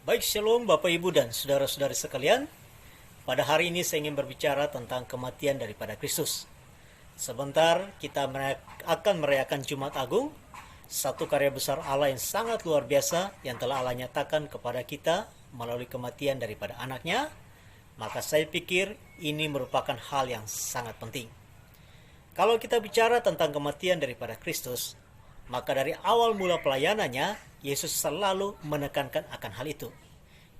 Baik, shalom Bapak Ibu dan saudara-saudari sekalian. Pada hari ini saya ingin berbicara tentang kematian daripada Kristus. Sebentar kita akan merayakan Jumat Agung, satu karya besar Allah yang sangat luar biasa yang telah Allah nyatakan kepada kita melalui kematian daripada anaknya. Maka saya pikir ini merupakan hal yang sangat penting. Kalau kita bicara tentang kematian daripada Kristus, maka dari awal mula pelayanannya, Yesus selalu menekankan akan hal itu.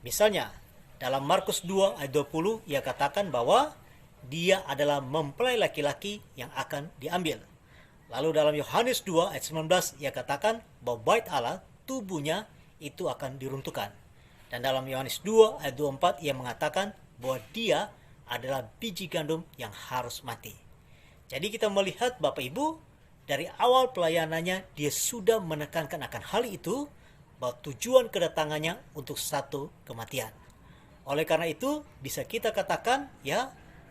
Misalnya, dalam Markus 2 ayat 20, ia katakan bahwa dia adalah mempelai laki-laki yang akan diambil. Lalu dalam Yohanes 2 ayat 19, ia katakan bahwa bait Allah, tubuhnya itu akan diruntuhkan. Dan dalam Yohanes 2 ayat 24, ia mengatakan bahwa dia adalah biji gandum yang harus mati. Jadi kita melihat Bapak Ibu, dari awal pelayanannya dia sudah menekankan akan hal itu, bahwa tujuan kedatangannya untuk satu kematian. Oleh karena itu bisa kita katakan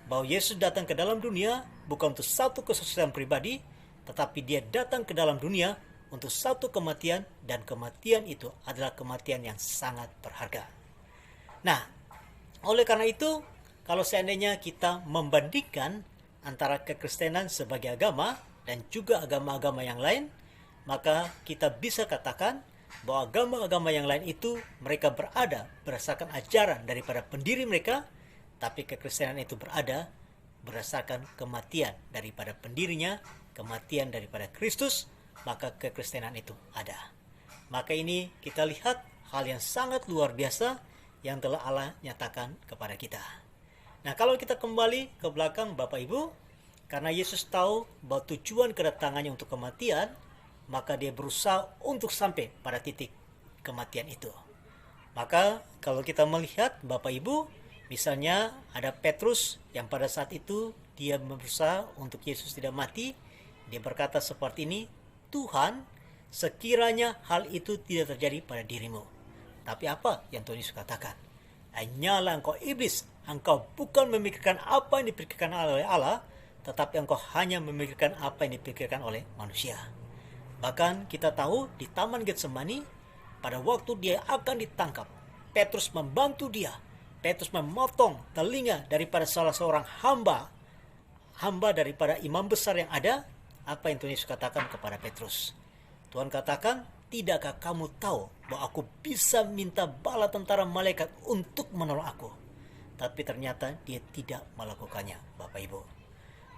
bahwa Yesus datang ke dalam dunia bukan untuk satu kesuksesan pribadi, tetapi dia datang ke dalam dunia untuk satu kematian, dan kematian itu adalah kematian yang sangat berharga. Nah, oleh karena itu kalau seandainya kita membandingkan antara kekristenan sebagai agama dan juga agama-agama yang lain, maka kita bisa katakan bahwa agama-agama yang lain itu mereka berada berdasarkan ajaran daripada pendiri mereka, tapi kekristenan itu berada berdasarkan kematian daripada pendirinya, kematian daripada Kristus, maka kekristenan itu ada. Maka ini kita lihat hal yang sangat luar biasa yang telah Allah nyatakan kepada kita. Nah, kalau kita kembali ke belakang Bapak Ibu, karena Yesus tahu bahwa tujuan kedatangannya untuk kematian, maka dia berusaha untuk sampai pada titik kematian itu. Maka kalau kita melihat Bapak Ibu, misalnya ada Petrus yang pada saat itu dia berusaha untuk Yesus tidak mati. Dia berkata seperti ini, Tuhan, sekiranya hal itu tidak terjadi pada dirimu. Tapi apa yang Tuhan Yesus katakan? Hanyalah engkau iblis, engkau bukan memikirkan apa yang dipikirkan oleh Allah, tetapi engkau hanya memikirkan apa yang dipikirkan oleh manusia. Bahkan kita tahu di Taman Getsemani, pada waktu dia akan ditangkap, Petrus membantu dia. Petrus memotong telinga daripada salah seorang hamba daripada imam besar yang ada. Apa yang Tuhan Yesus katakan kepada Petrus? Tuhan katakan, tidakkah kamu tahu bahwa aku bisa minta bala tentara malaikat untuk menolong aku? Tapi ternyata dia tidak melakukannya, Bapak Ibu.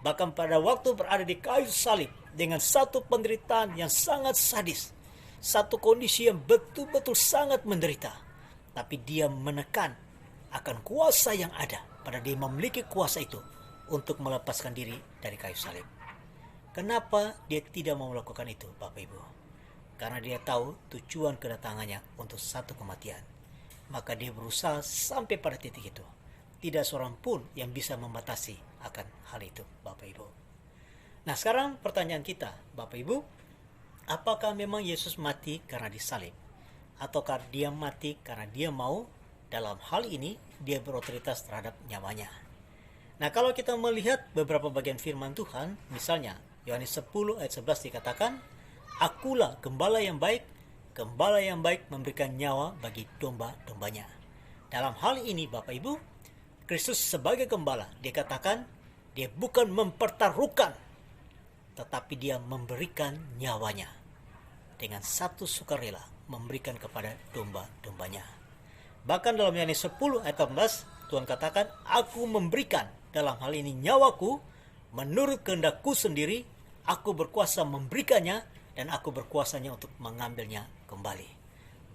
Bahkan pada waktu berada di kayu salib dengan satu penderitaan yang sangat sadis, satu kondisi yang betul-betul sangat menderita, tapi dia menekan akan kuasa yang ada, pada dia memiliki kuasa itu untuk melepaskan diri dari kayu salib. Kenapa dia tidak mau melakukan itu, Bapak Ibu? Karena dia tahu tujuan kedatangannya untuk satu kematian. Maka dia berusaha sampai pada titik itu. Tidak seorang pun yang bisa membatasi akan hal itu, Bapak Ibu. Nah, sekarang pertanyaan kita, Bapak Ibu, apakah memang Yesus mati karena disalib? Ataukah dia mati karena dia mau dalam hal ini dia berotoritas terhadap nyawanya? Nah, kalau kita melihat beberapa bagian firman Tuhan, misalnya Yohanes 10 ayat 11 dikatakan, Akulah gembala yang baik memberikan nyawa bagi domba-dombanya. Dalam hal ini Bapak Ibu, Kristus sebagai gembala, dia katakan dia bukan mempertaruhkan, tetapi dia memberikan nyawanya dengan satu sukarela, memberikan kepada domba-dombanya. Bahkan dalam Yohanes 10 ayat 18, Tuhan katakan, Aku memberikan dalam hal ini nyawaku menurut kehendakku sendiri, aku berkuasa memberikannya dan aku berkuasanya untuk mengambilnya kembali.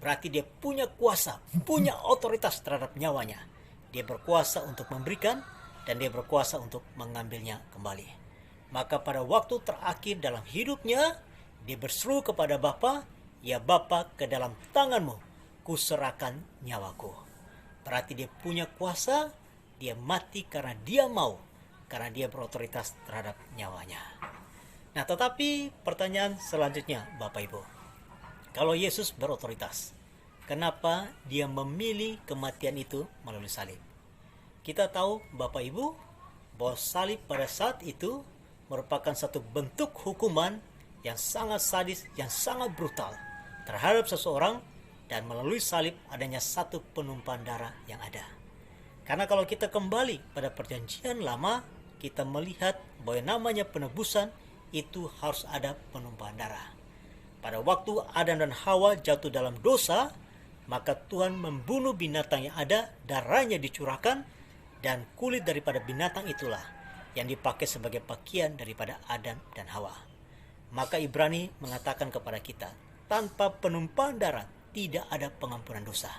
Berarti dia punya kuasa, punya otoritas terhadap nyawanya. Dia berkuasa untuk memberikan dan dia berkuasa untuk mengambilnya kembali. Maka pada waktu terakhir dalam hidupnya, dia berseru kepada Bapa, Ya Bapa, ke dalam tanganmu kuserahkan nyawaku. Berarti dia punya kuasa, dia mati karena dia mau, karena dia berotoritas terhadap nyawanya. Nah, tetapi pertanyaan selanjutnya Bapak Ibu, kalau Yesus berotoritas, kenapa dia memilih kematian itu melalui salib? Kita tahu Bapak Ibu bahwa salib pada saat itu merupakan satu bentuk hukuman yang sangat sadis, yang sangat brutal terhadap seseorang dan melalui salib adanya satu penumpahan darah yang ada. Karena kalau kita kembali pada perjanjian lama, kita melihat bahwa namanya penebusan itu harus ada penumpahan darah. Pada waktu Adam dan Hawa jatuh dalam dosa, maka Tuhan membunuh binatang yang ada, darahnya dicurahkan, dan kulit daripada binatang itulah yang dipakai sebagai pakaian daripada Adam dan Hawa. Maka Ibrani mengatakan kepada kita, tanpa penumpahan darah tidak ada pengampunan dosa.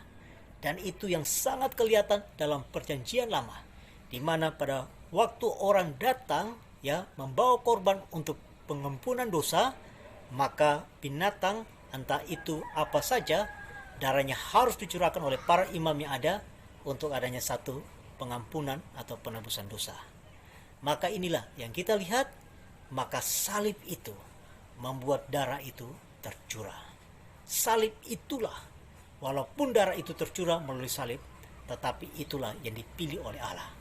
Dan itu yang sangat kelihatan dalam perjanjian lama, di mana pada waktu orang datang membawa korban untuk pengampunan dosa, maka binatang entah itu apa saja, darahnya harus dicurahkan oleh para imam yang ada untuk adanya satu pengampunan atau penebusan dosa. Maka inilah yang kita lihat, maka salib itu membuat darah itu tercurah. Salib itulah, walaupun darah itu tercurah melalui salib, tetapi itulah yang dipilih oleh Allah.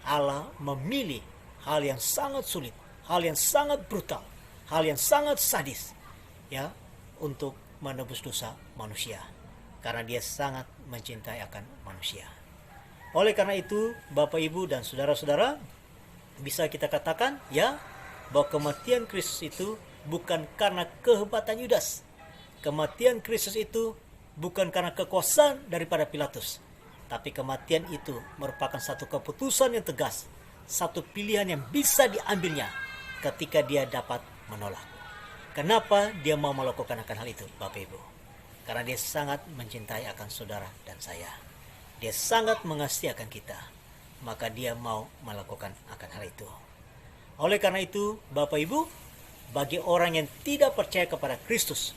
Allah memilih hal yang sangat sulit, hal yang sangat brutal, hal yang sangat sadis, untuk menebus dosa manusia, karena Dia sangat mencintai akan manusia. Oleh karena itu, Bapak, Ibu, dan saudara-saudara, bisa kita katakan bahwa kematian Kristus itu bukan karena kehebatan Yudas. Kematian Kristus itu bukan karena kekuasaan daripada Pilatus, tapi kematian itu merupakan satu keputusan yang tegas, satu pilihan yang bisa diambilnya ketika dia dapat menolak. Kenapa dia mau melakukan akan hal itu, Bapak Ibu? Karena dia sangat mencintai akan saudara dan saya. Dia sangat mengasihi akan kita, maka dia mau melakukan akan hal itu. Oleh karena itu, Bapak Ibu, bagi orang yang tidak percaya kepada Kristus,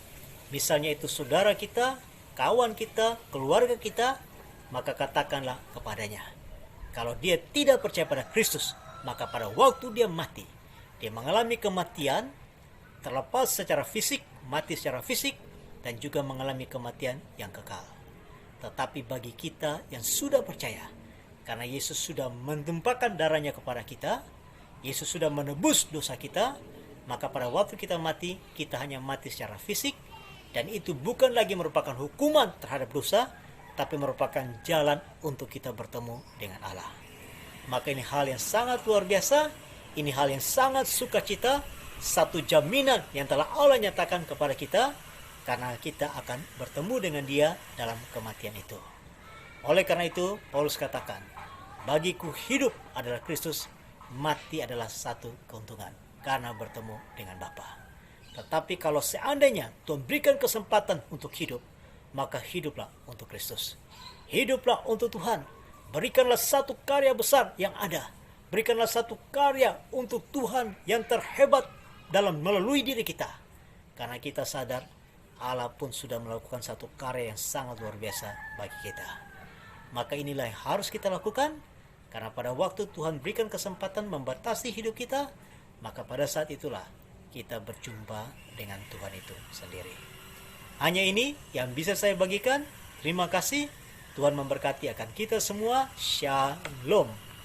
misalnya itu saudara kita, kawan kita, keluarga kita, maka katakanlah kepadanya, kalau dia tidak percaya pada Kristus, maka pada waktu dia mati, dia mengalami kematian, terlepas secara fisik, mati secara fisik, dan juga mengalami kematian yang kekal. Tetapi bagi kita yang sudah percaya, karena Yesus sudah menumpahkan darahnya kepada kita, Yesus sudah menebus dosa kita, maka pada waktu kita mati, kita hanya mati secara fisik, dan itu bukan lagi merupakan hukuman terhadap dosa, tapi merupakan jalan untuk kita bertemu dengan Allah. Maka ini hal yang sangat luar biasa, ini hal yang sangat sukacita, satu jaminan yang telah Allah nyatakan kepada kita, karena kita akan bertemu dengan Dia dalam kematian itu. Oleh karena itu, Paulus katakan, bagiku hidup adalah Kristus, mati adalah satu keuntungan, karena bertemu dengan Bapa. Tetapi kalau seandainya Tuhan berikan kesempatan untuk hidup, maka hiduplah untuk Kristus. Hiduplah untuk Tuhan. Berikanlah satu karya besar yang ada. Berikanlah satu karya untuk Tuhan yang terhebat dalam melalui diri kita. Karena kita sadar Allah pun sudah melakukan satu karya yang sangat luar biasa bagi kita. Maka inilah yang harus kita lakukan. Karena pada waktu Tuhan berikan kesempatan membatasi hidup kita, maka pada saat itulah kita berjumpa dengan Tuhan itu sendiri. Hanya ini yang bisa saya bagikan. Terima kasih. Tuhan memberkati akan kita semua. Shalom.